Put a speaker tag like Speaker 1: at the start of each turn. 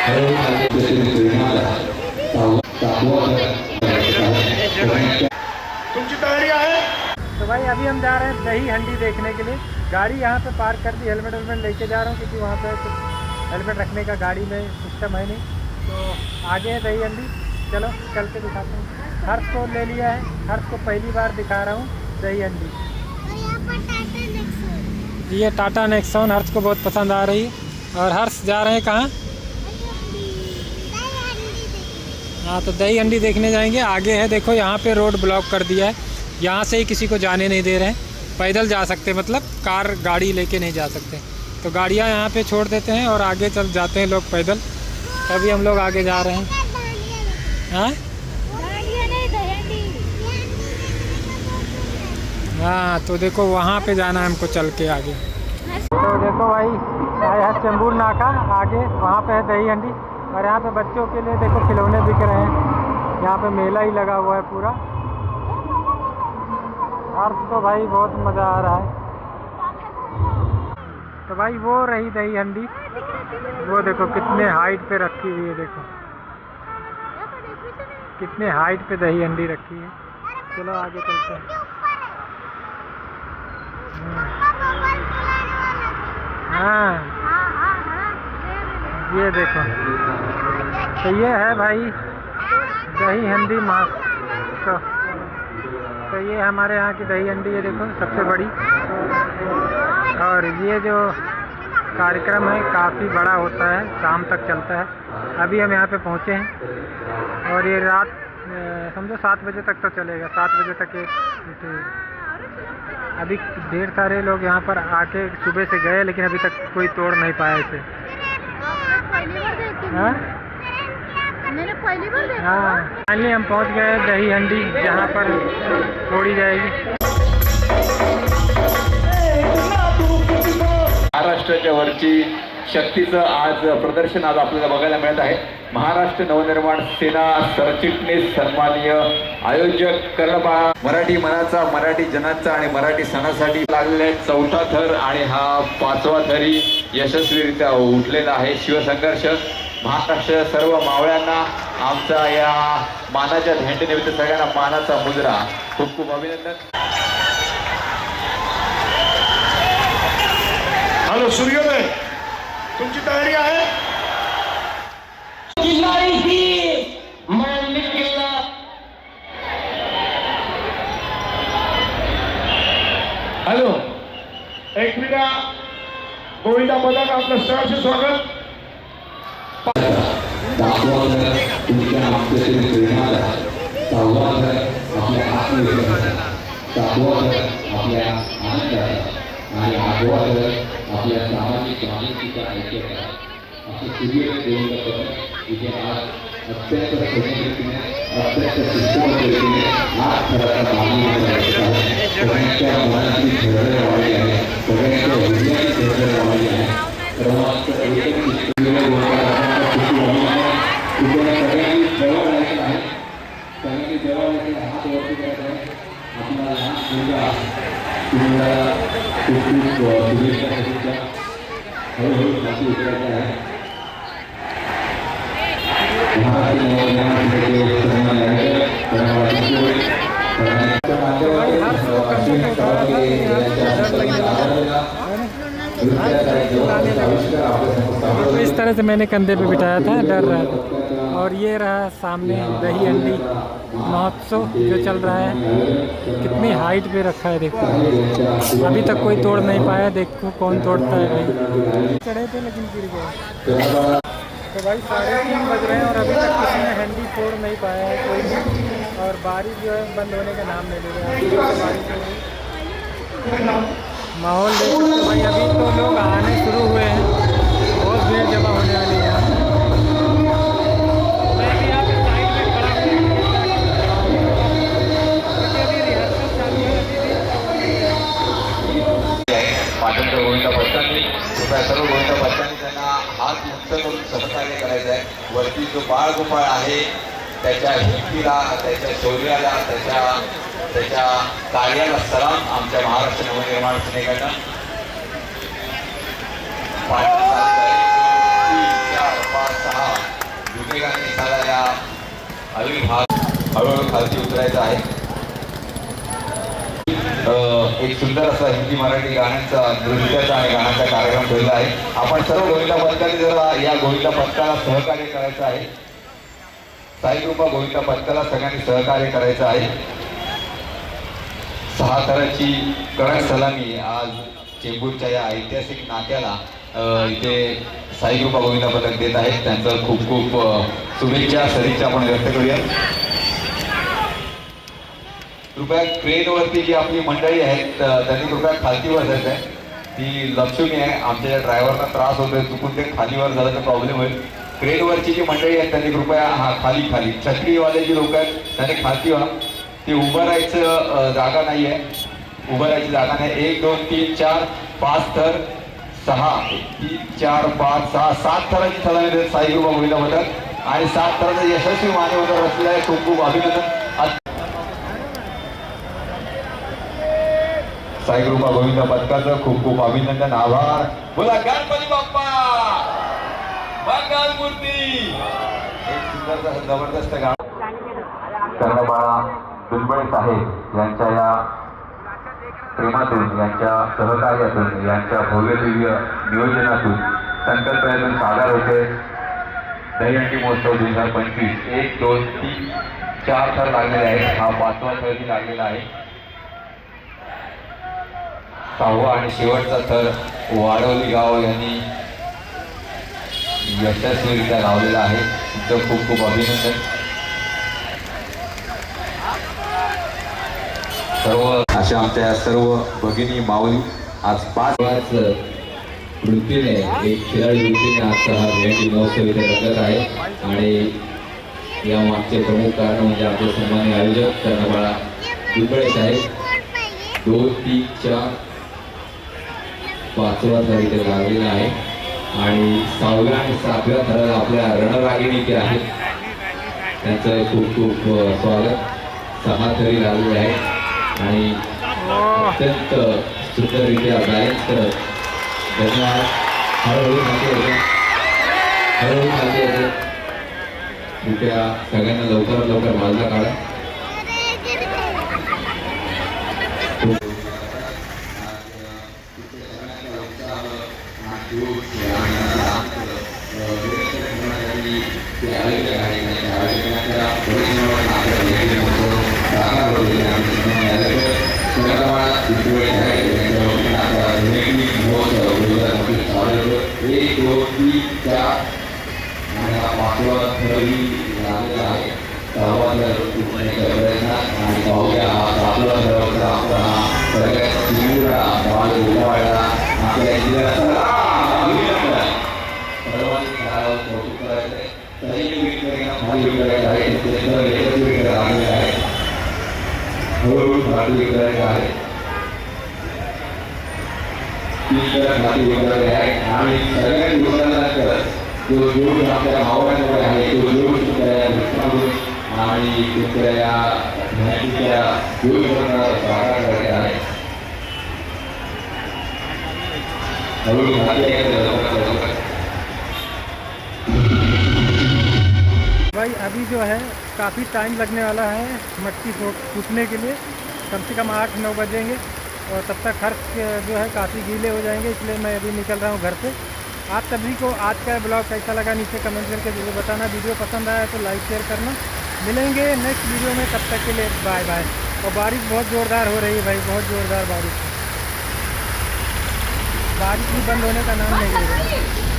Speaker 1: तुमची तयारी आहे?
Speaker 2: तो भाई अभी हम जा रहे हैं दही हंडी देखने के लिए। गाड़ी यहाँ पे पार्क कर दी, हेलमेट वेलमेट लेके जा रहा हूँ क्योंकि वहाँ पे कुछ हेलमेट रखने का गाड़ी में सिस्टम है नहीं। तो आगे है दही हंडी, चलो चल के दिखाते हैं। हर्ष को ले लिया है, हर्ष को पहली बार दिखा रहा हूँ दही हंडी। ये टाटा नेक्सॉन हर्ष को बहुत पसंद आ रही है। और हर्ष जा रहे हैं कहाँ? हाँ, तो दही हंडी देखने जाएंगे। आगे है, देखो यहाँ पे रोड ब्लॉक कर दिया है, यहाँ से ही किसी को जाने नहीं दे रहे हैं। पैदल जा सकते, मतलब कार गाड़ी लेके नहीं जा सकते। तो गाड़ियाँ यहाँ पे छोड़ देते हैं और आगे चल जाते हैं लोग पैदल। तभी हम लोग आगे जा रहे हैं। हाँ हाँ, तो देखो वहाँ पे जाना है हमको चल के आगे। तो देखो भाई आए है चंबूर नाका, आगे वहाँ पे है दही हंडी। और यहाँ पे बच्चों के लिए देखो खिलौने बिक रहे हैं। यहाँ पे मेला ही लगा हुआ है पूरा। अर्थ तो भाई बहुत मज़ा आ रहा है। तो भाई वो रही दही हंडी, वो देखो कितने हाइट पे रखी हुई है। देखो कितने हाइट पे दही हंडी रखी है। चलो आगे चलते हैं। हाँ, ये देखो, तो ये है भाई दही हंडी महोत्सव। तो ये हमारे यहाँ की दही हंडी है, देखो सबसे बड़ी। और ये जो कार्यक्रम है काफ़ी बड़ा होता है, शाम तक चलता है। अभी हम यहाँ पे पहुँचे हैं और ये रात समझो 7 बजे तक तो चलेगा। 7 बजे तक ये अभी ढेर सारे लोग यहाँ पर आके सुबह से गए, लेकिन अभी तक कोई तोड़ नहीं पाया इसे। हाँ,
Speaker 3: मैंने पहली बार देखा।
Speaker 2: हाँ, फाइनली हम पहुँच गए दही हंडी, जहाँ पर तोड़ी जाएगी।
Speaker 1: महाराष्ट्राच्या वरची शक्तीचं आज प्रदर्शन आज आपल्याला बघायला मिळत आहे। महाराष्ट्र नवनिर्माण सेना सरचिटणीस सन्माननीय आयोजक कर्णबाळा मराठी मनाचा, मराठी जनाचा आणि मराठी सणासाठी लागलेला चौथा थर आणि हा 5वा थरी यशस्वीरित्या उठलेला आहे। शिवसंघर्ष महाराष्ट्र सर्व मावळ्यांना आमचा या मानाच्या भेटीनिमित्त सगळ्यांना मानाचा मुजरा, खूप खूप अभिनंदन। हॅलो सूर्योदय, तुमची तयारी आहे? हॅलो, एक मिनिट, गोविंदा पदक आपलं सहर्ष स्वागत।
Speaker 4: आपल्या सामाजिक मानसिकता ऐक्यता असं सूर्योदय देऊन जातं। इथे आज अत्यंत सौम्यरीतीने, अत्यंत शिस्तबद्धरीतीने आज थराचा मागणी करायचा आहे। सगळ्यांच्या मनाची धडधड वाढली आहे, सगळ्यांच्या हृदयाची धडधड वाढली आहे। सर्वांचं एकच सूर्योदय देऊन खुशी वाढली आहे। उद्या सगळ्यांनी जवळ राहायचं आहे, सगळ्यांनी जवळ राहायचं, हात वरती करायचा आहे। आपला लहान मुलगा तुम्हाला खूप शुभेच्छा शुभेच्छा। हळूहळू माती उतरायचा आहे।
Speaker 2: तो इस तरह से मैंने कंधे पे बिठाया था, डर रहा था। और ये रहा सामने दही हंडी महोत्सव जो चल रहा है। कितनी हाइट पे रखा है देखो, अभी तक कोई तोड़ नहीं पाया। देखो कौन तोड़ता है भाई। चढ़े थे लेकिन गिर गए। तो भाई 3:30 बज रहे हैं और अभी तक किसी ने हंडी तोड़ नहीं पाया है कोई भी। और बारिश जो है बंद होने का नाम नहीं ले रहा है। माहौल देख सकते हो भाई, अभी तो लोग आने शुरू हुए हैं, बहुत भीड़ जमा होने वाली है यहाँ। मैं भी यहाँ पे साइड में खड़ा हूँ क्योंकि अभी रिहर्सल चालू है।
Speaker 1: पाटणकर गोविंदा पक्षांनी सर्व गोविंदा पक्षांनी त्यांना हात मुक्त करून सहकार्य करायचं आहे। वरती जो बाळगोपाळ आहे त्याच्या हिमतीला, त्याच्या शौर्याला, त्याच्या कार्याला सलाम आमच्या महाराष्ट्र नवनिर्माण सेनेकडनं। 5, 4, 5, 6 हळूहळू खालती उतरायचं आहे. एक सुंदर असा हिंदी मराठी गाण्यांचा नृत्याचा आणि गाण्याचा कार्यक्रम ठेवला आहे. आपण सर्व गोविंदा पथकाने जरा या गोविंदा पथकाला सहकार्य करायचं आहे. साई कृपा गोविंदा पथकाला सगळ्यांनी सहकार्य करायचं आहे. 6 थराची कडक सलामी आज चेंबूरच्या या ऐतिहासिक नाक्याला इथे साई कृपा गोविंदा पथक देत आहेत. त्यांचं खूप खूप शुभेच्छा सदिच्छा आपण व्यक्त करूया. कृपया क्रेनवरती जी आपली मंडळी आहेत त्यांनी कृपया खालतीवर जायचं आहे. ती लक्ष्मी आहे, आमच्या ड्रायव्हरला त्रास होतोय, चुकून ते खालीवर झालं तर प्रॉब्लेम होईल. क्रेनवरची जी मंडळी आहेत त्यांनी कृपया खाली छत्रीवाले जी लोक आहेत त्यांनी खालती व्हा. ती उभं राहायचं जागा नाही आहे, उभं राहायची जागा नाही. 1 2 3 4 5 थर 6 3 4 5 6 7 थराची सलामी देत साई कृपा गोविंदा पथक आणि 7 थराचं यशस्वी मान्यवर असलेलं आहे. खूप खूप अभिनंदन. साई कृपा गोविंदा पथकाचं खूप खूप अभिनंदन, आभार. बोला गणपती बाप्पा मंगल मूर्ती. एक सुंदर जबरदस्त गाणं कर्णबाळा बिलबळे साहेब यांच्या या प्रेमातून, यांच्या सहकार्यातून, यांच्या भव्य दिव्य नियोजनातून, संकल्पनेतून सादर होते दहीहंडी महोत्सव 2025. 1 2 3 4 थर लागलेले आहेत. हा 5वा थरही लागलेला आहे. 6वा आणि शेवटचा थर वाडवली गाव यांनी यशस्वीरित्या लावलेला आहे. तुमचं खूप खूप अभिनंदन. सर्व अशा आमच्या सर्व भगिनी माऊली आज 5
Speaker 4: वृत्तीने एक खिलाडी वृत्तीने आजचा हा दहीहंडी महोत्सव इथे रंगत आहे. आणि या मागचे प्रमुख कारण म्हणजे आपले सन्माननीय आयोजक कर्णबाळा बिलबळे साहेब. 2 3 4 5वा थर इथे लागलेला आहे आणि 6व्या आणि 7व्या थराला आपल्या रणरागिणी इथे आहेत. त्यांचं खूप खूप स्वागत. 6 थरी लागलेले आहेत आणि अत्यंत सुंदररित्या बॅलन्स करत धन्यवाद. हळूहळू खाते होते. कृपया सगळ्यांना लवकरात लवकर बाजूला काढा. आणि सगळ्यांनी जो जोड आपल्या भावनांकडे आहे तो जोड आणि तुमच्या या माहितीच्या साकार करत आहे.
Speaker 2: भाई अभी जो है काफ़ी टाइम लगने वाला है मटकी फूटने के लिए. कम से कम 8-9 बजेंगे और तब तक फर्श जो है काफ़ी गीले हो जाएंगे. इसलिए मैं अभी निकल रहा हूँ घर से. आप सभी को आज का ब्लॉग कैसा लगा नीचे कमेंट करके जरूर बताना. वीडियो पसंद आया तो लाइक शेयर करना. मिलेंगे नेक्स्ट वीडियो में, तब तक के लिए बाय बाय. और बारिश बहुत ज़ोरदार हो रही है भाई, बहुत ज़ोरदार बारिश भी बंद होने का नाम नहीं ले रही.